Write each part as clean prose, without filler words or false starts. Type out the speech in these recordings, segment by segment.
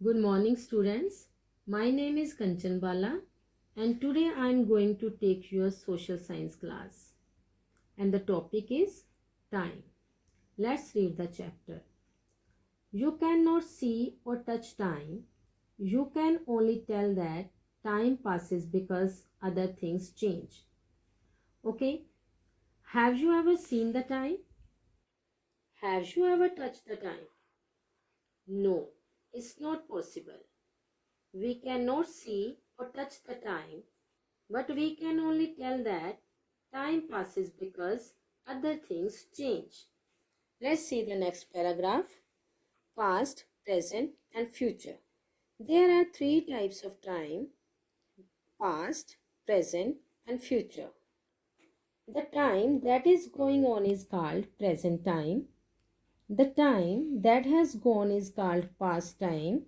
Good morning, students. My name is Kanchan Bala, and today I am going to take your social science class. And the topic is time. Let's read the chapter. You cannot see or touch time. You can only tell that time passes because other things change. Okay? Have you ever seen the time? Have you ever touched the time? No, it's not possible. We cannot see or touch the time, but we can only tell that time passes because other things change. Let's see the next paragraph. Past, present and future. There are three types of time: past, present and future. The time that is going on is called present time. The time that has gone is called past time.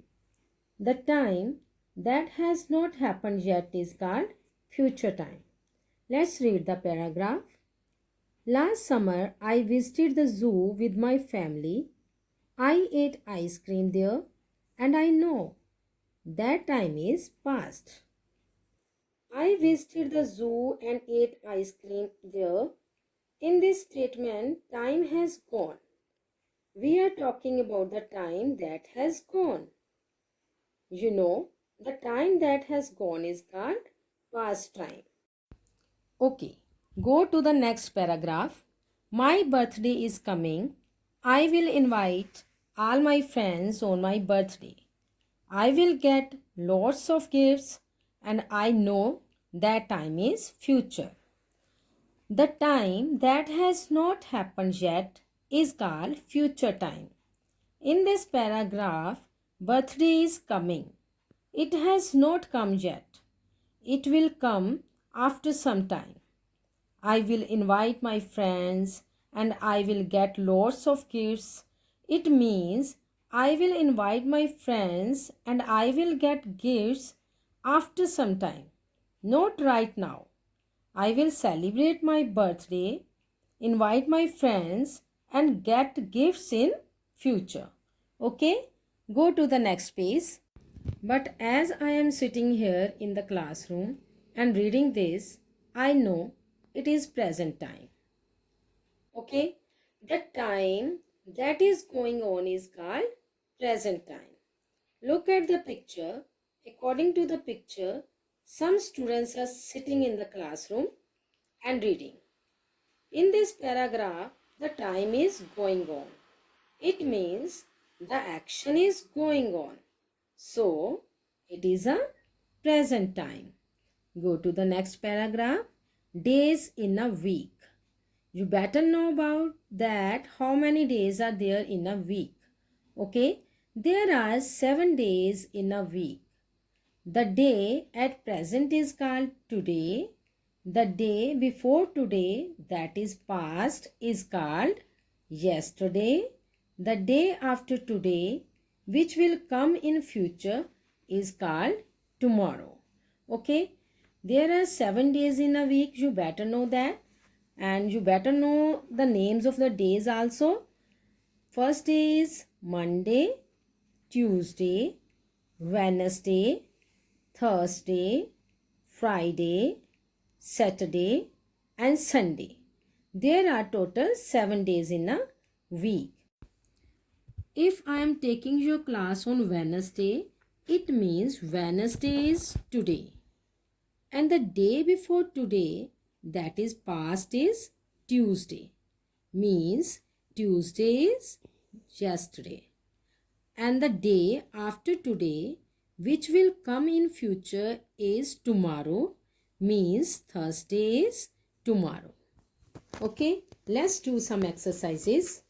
The time that has not happened yet is called future time. Let's read the paragraph. Last summer, I visited the zoo with my family. I ate ice cream there, and I know that time is past. I visited the zoo and ate ice cream there. In this statement, time has gone. We are talking about the time that has gone. You know, the time that has gone is called past time. Okay, go to the next paragraph. My birthday is coming. I will invite all my friends on my birthday. I will get lots of gifts, and I know that time is future. The time that has not happened yet is called future time. In this paragraph, birthday is coming. It has not come yet. It will come after some time. I will invite my friends and I will get lots of gifts. It means I will invite my friends and I will get gifts after some time. Not right now. I will celebrate my birthday, invite my friends and get gifts in future. Okay? Go to the next page. But as I am sitting here in the classroom and reading this, I know it is present time. Okay? The time that is going on is called present time. Look at the picture. According to the picture, some students are sitting in the classroom and reading. In this paragraph, the time is going on. It means the action is going on. So, it is a present time. Go to the next paragraph. Days in a week. You better know about that. How many days are there in a week? Okay. There are 7 days in a week. The day at present is called today. The day before today, that is past, is called yesterday. The day after today, which will come in future, is called tomorrow. Okay. There are 7 days in a week. You better know that. And you better know the names of the days also. First day is Monday, Tuesday, Wednesday, Thursday, Friday, Saturday and Sunday. There are total 7 days in a week. If I am taking your class on Wednesday, it means Wednesday is today. And the day before today, that is past, is Tuesday. Means Tuesday is yesterday. And the day after today, which will come in future, is tomorrow. Means Thursday is tomorrow. Okay, let's do some exercises.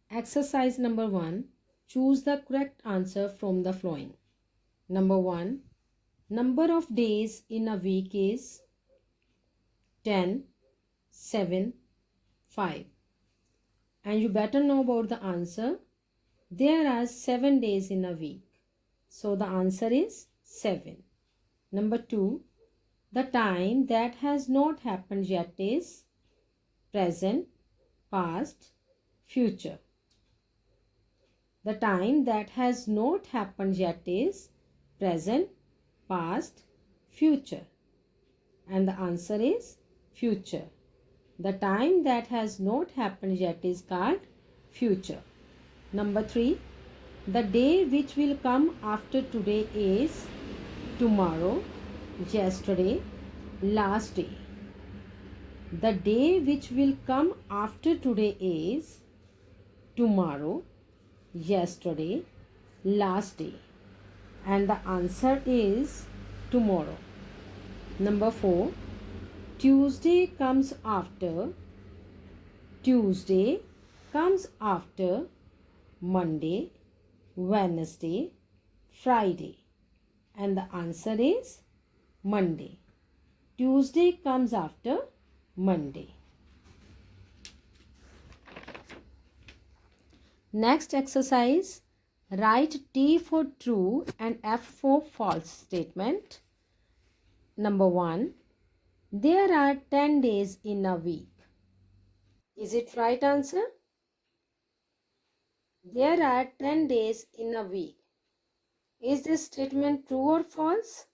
Exercise number 1. Choose the correct answer from the following. Number 1. Number of days in a week is 10, 7, 5. And you better know about the answer. There are 7 days in a week. So the answer is 7. Number 2. The time that has not happened yet is present, past, future. The time that has not happened yet is present, past, future. And the answer is future. The time that has not happened yet is called future. Number 3. The day which will come after today is tomorrow, yesterday, last day. The day which will come after today is tomorrow, yesterday, last day. And the answer is tomorrow. Number 4. Tuesday comes after Monday, Wednesday, Friday. And the answer is Monday. Tuesday comes after Monday. Next exercise. Write T for true and F for false statement. Number 1. There are 10 days in a week. Is it right answer? There are 10 days in a week. Is this statement true or false?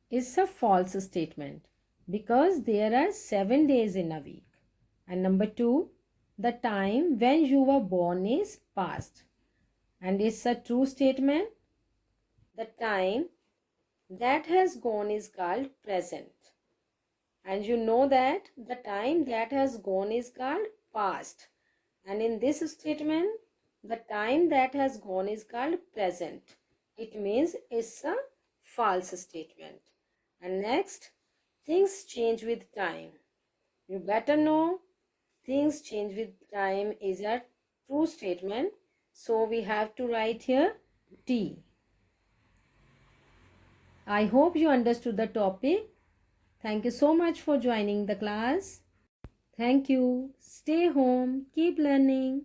It's a false statement because there are 7 days in a week. And number 2, the time when you were born is past. And it's a true statement. The time that has gone is called present. And you know that the time that has gone is called past. And in this statement, the time that has gone is called present. It means it's a false statement. And next, things change with time. You better know things change with time is a true statement. So we have to write here T. I hope you understood the topic. Thank you so much for joining the class. Thank you. Stay home. Keep learning.